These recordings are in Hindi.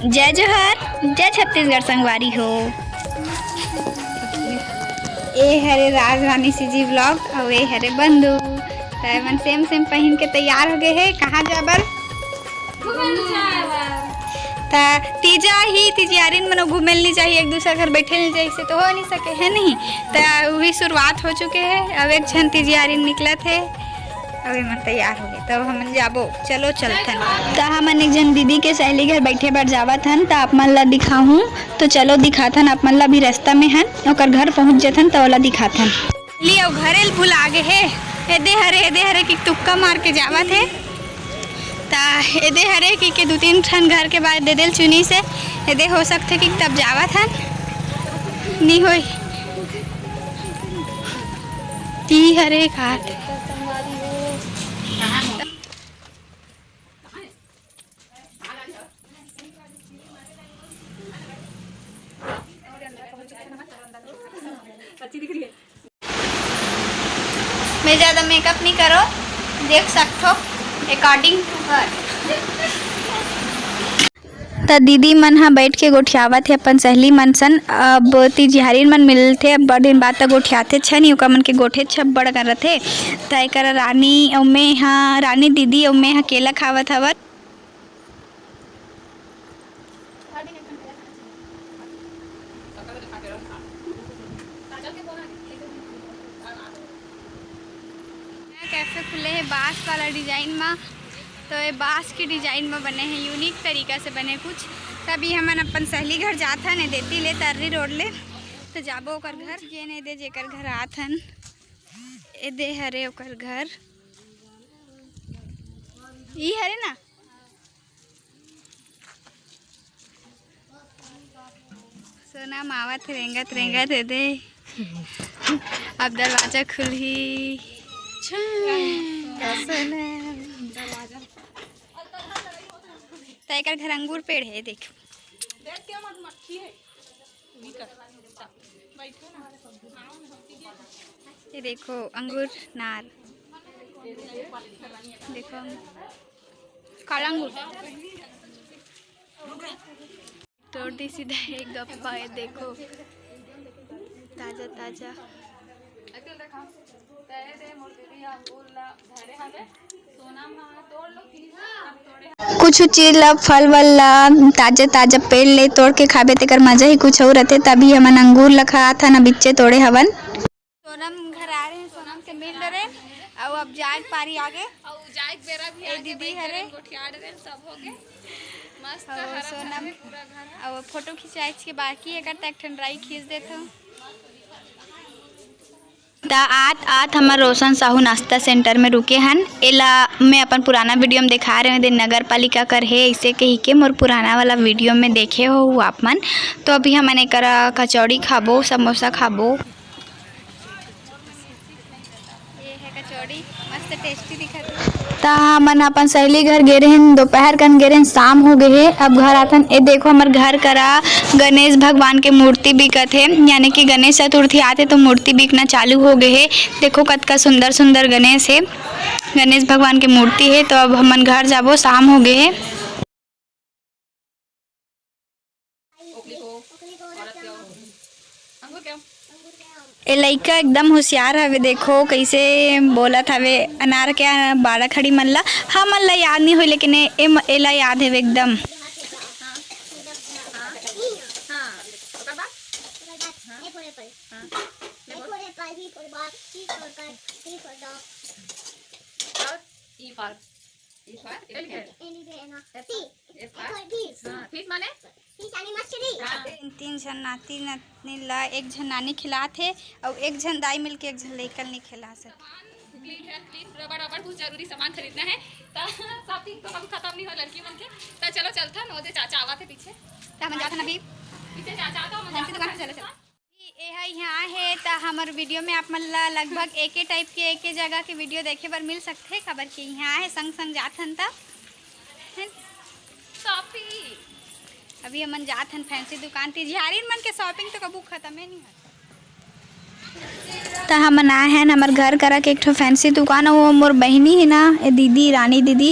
जय जोहर, जय छत्तीसगढ़ संगवारी हो। ए हरे राजरानी सी जी ब्लॉग और ए हरे बंधु मन सेम सेम पहन के तैयार हो गए है। कहाँ जाबर तीजा ही तिजियारिन मनो घूमेल नहीं चाहिए, एक दूसरा घर बैठे नहीं चाहिए, से तो हो नहीं सके है नहीं। तो वही शुरुआत हो चुके है। अब एक झन तिजियारिन निकला थे, अब मन तैयार हो गए तब हम जाबो। चलो चलथन। तो हमन एक जन दीदी के सहेली घर बैठे बर जावत हन, तो आप मन ला दिखाऊँ तो चलो दिखाथन। आप मन ला भी रास्ता में हन, ओकर घर पहुँच जथन तो ओला दिखाथन। लियो घरे भूल आगे है। एदे हरे कि तुक्का मार के जावत है। ता एदे हरे कि दो तीन ठन घर के बाद दे दिल चुनी से एदे हो सकते कि तब जावत हन नहीं होई ती हरे घाट। मैं ज़्यादा मेकअप नहीं करो, देख सकते हो अकॉर्डिंग टू हर। तो दीदी मन हा बैठ के गोठियावत है अपन सहेली मन सन। अब तिजिहारिन मन मिलते अब बड़ दिन बाद तक गोठियाते छ नहीं, ओका मन के गोठे छब बड़ कर रथे। तो एक रानी और मैं हाँ रानी दीदी और मैं केला खावत हवत। कैफे खुले हैं बांस वाला डिजाइन में, तो ये बांस की डिजाइन में बने हैं, यूनिक तरीका से बने कुछ। तभी हमन अपन सहेली घर जात हन, देती ले तर्री रोड ले तो जाबो ओकर घर। ये ने दे जेकर घर आत हन ए दे हरे ओकर घर ई हरे ना। सोना मावत रेंगत रेंगत दे अब दरवाजा खुली। तो घर अंगूर पेड़ है, देखो ये देखो अंगूर नार, देखो काला अंगूर तोड़ दी सीधा एक गप्पा है। देखो ताजा ताजा कुछ चीज ला फल वाला ताजा ताजा पेड़ ले तोड़ के खाबे तेकर मजा ही कुछ और रहते। तभी हमन अंगूर ला खात हन, बिच्चे तोड़े हवन। सोनम घर आ रहे हैं, सोनम से मिल रहे और अब जाग पारी आगे और जाग बेरा भी ए दीदी हरे गोठियाड़ रे सब हो गए मस्त हरा सोनम पूरा घर। और फोटो खिंचाए के बाकी है करता एक ठन ड्राई खींच देता हूं। आत हमार रोशन साहू नाश्ता सेंटर में रुके हन। एला मैं अपन पुराना वीडियो में दिखा रहे हैं, नगर पालिका कर है इसे कही के मोर पुराना वाला वीडियो में देखे हो आप मन। तो अभी हमने करा कचौड़ी खाबो, समोसा खाबो। ये है कचौड़ी, मस्त टेस्टी दिखत है। ता हमन अपन सहेली घर गे रहे हैं, दोपहर कन गे रहे हैं, शाम हो गए है। अब घर आथन ए देखो हमार घर करा गणेश भगवान के मूर्ति बिकत है, यानी कि गणेश चतुर्थी आते तो मूर्ति बिकना चालू हो गए है। देखो कतका सुंदर सुंदर गणेश है, गणेश भगवान की मूर्ति है। तो अब हमन घर जाबो, शाम हो गए है। ए लइका एकदम होशियार हवे, देखो कैसे बोलत हवे अनार के बाड़ा खड़ी मन ला। हमन ला याद नहीं हो लेकिन एला याद है एकदम। तीन झन नाती नातनी ला एक झन नानी खिलात है और एक झन दाई मिल के एक झन लइकन नहीं खिला सके। रबड़ कुछ जरूरी सामान खरीदना है तो शॉपिंग तो कभी खत्म नहीं हो लड़की मन के। तो चलो चलता न ओदे चाचा आवा थे पीछे, तो हम जाथन अभी पीछे चाचा तो हम दुकान पे चले चल। ये यहाँ है तो हमारे वीडियो में आप मन ला लगभग एक ही टाइप के एक ही जगह के वीडियो देखे बर मिल सकते हैं। खबर की यहाँ है संग संग जाथन था शॉपिंग। अभी हमन जाथन फैंसी दुकान तिजिहारिन मन के शॉपिंग तो कबू खत्म ही नहीं है। तो हम आए हैं हमारे घर करा के एक ठो फैंसी दुकान है। वो मोर बहनी है ना, ये दीदी, रानी दीदी,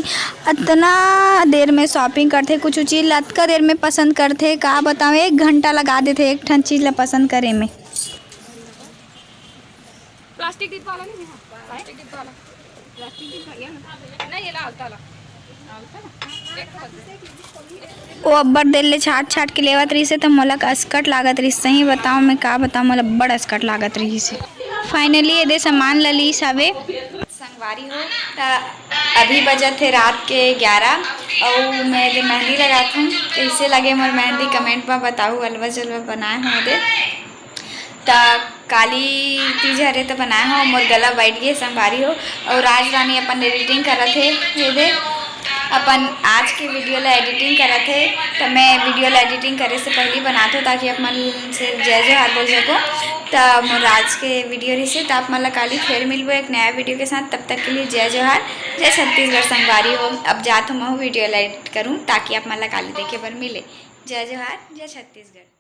इतना देर में शॉपिंग करते, कुछ चीज़ अतका देर में पसंद करते, का बताऊँ, 1 घंटा लगा देते एक ठन चीज़ ला पसंद करे में। प्लास्टिक डिब्बा वाला नहीं है, प्लास्टिक डिब्बा वाला, प्लास्टिक डिब्बा ये ना, नहीं ये लाल वाला, वो अब्बर दिल ले छाट छाट के लेवत रही से, तो मोला अस्कट लागत रही। सही बताऊँ मैं का बताऊँ, मोला बड़ अस्कट लागत रही से। फाइनली ये दे सामान ला ली सावे संगवारी हो। अभी बजत थे रात के 11 और मैं दे मेहंदी लगा था। कैसे लगे मोर मेहंदी कमेंट में बताऊँ। अलवा जलवा बनाए हो दे तो काली तीज हरे तो बनाए हो। मोर गला बैठ गए संगवारी हो। और आज रानी अपन एडिटिंग करत थे, ये दे अपन आज के वीडियो ला एडिटिंग करत थे। तो मैं वीडियो ला एडिटिंग करे से पहले बनाते हो ताकि अपन से जय जोहार बोल सको। तो मोर आज के वीडियो रही से, तो आप मतलब काली फिर मिलबो एक नया वीडियो के साथ। तब तक के लिए जय जोहार, जय छत्तीसगढ़ संगवारी हो। अब जात हूँ मैं वीडियो ला एडिट करूँ ताकि आप मतलब काली देखे पर मिले। जय जोहार, जय छत्तीसगढ़।